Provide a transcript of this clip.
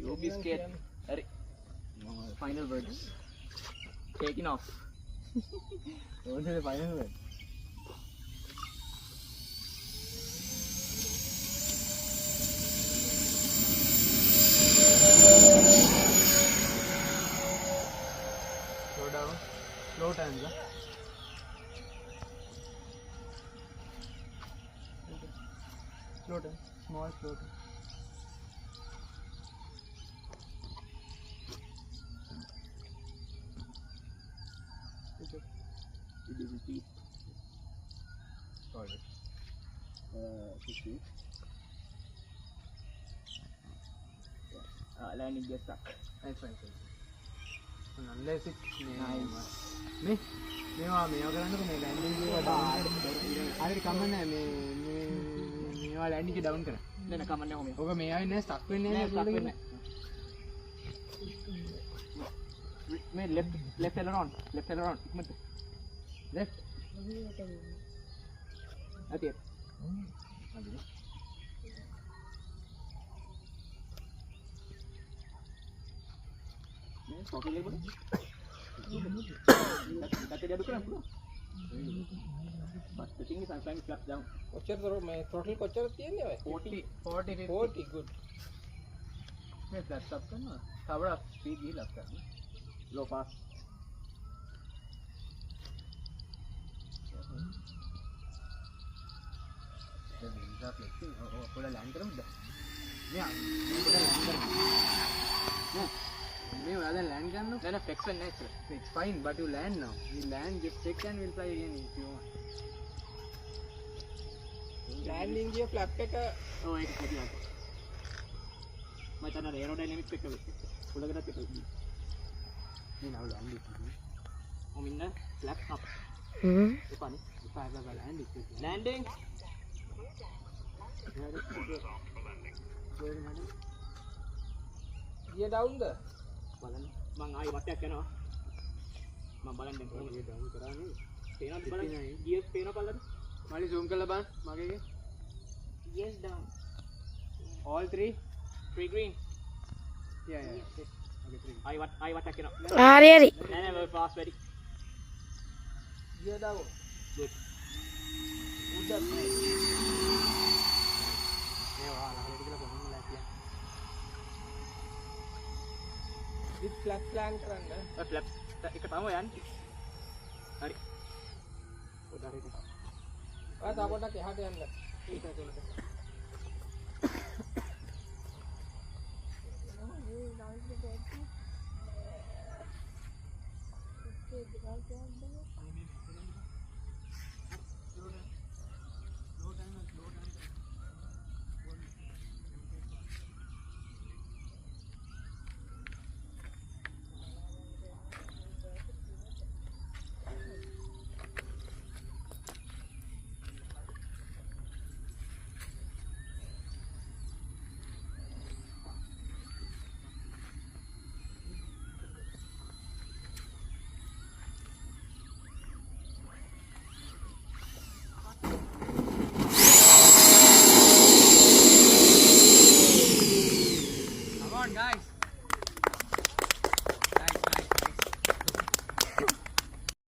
You biscuit. Final words. Taking off. What is the final word? Slow down. Slow time, sir. Slow time. Small slow time. Did you repeat? Sorry. 60. Landing just stuck. That's fine, sir. Unless it's Nice. මේ මේවා කරන්නකො මේ landing එක down කරලා හරි කමන්නේ මේවා landing එක down කරා නෑ කමන්නේ ඔහොම. ඔක මේ ආවේ නෑ ස්ටක් වෙන්නේ නෑ stuck වෙන්නේ මේ left aileron ඉක්මනට left අතිය මේ throttle එක බලන්න that's it අඩු කරන්න පුළුවන් but the thing is I'm trying to flap down කොච්චර මේ throttle කොච්චර තියෙන්නේ ඔය 40 good මේ flat stop කරනවා තවර speed ගිහිල්ලා කරන්න low fast දැන් ඉඳලා flexing ඔය ලෑන්ඩ් කරමුද මෙයා ලෑන්ඩ් කරමු මේ ඔයා දැන් ලෑන්ඩ් කරනවා නෑ නෑ flex වෙන්නේ නැහැ sir it's fine but you land now we land just check and we'll fly again if you want landing ගිය ෆ්ලැප් එක ඔව් ඒක පිටියක් මම තන aerodynamics එක වෙච්ච උලකටත් එක මේ නව land it I'm in the flap up එපානේ if I have a land it landing ගිය ඩවුන්ද බලන්න මං ආයෙ වටයක් යනවා මම බලන්න දැන් කොහොමද ඩවුන් කරන්නේ පේනවද බලන්න ගියර්ස් පේනවද බලන්න මලි zoom කරලා බලන්න මගේ එක yes down all three green yeah okay three ආයෙ වටයක් යනවා හරි නෑ නෑ fast වැඩි ගිය ඩවුන් good උඩ මේ ඔයාලා හරියට කියලා කොහොමද ලෑස්තිය විත් ෆ්ලැප් ප්ලෑන් කරන්න ඔය flap එක තමයි යන්නේ හරි පොඩ හරියට ඔයා තව පොඩක් එහාට යන්න ඒක ඇතුළට මේ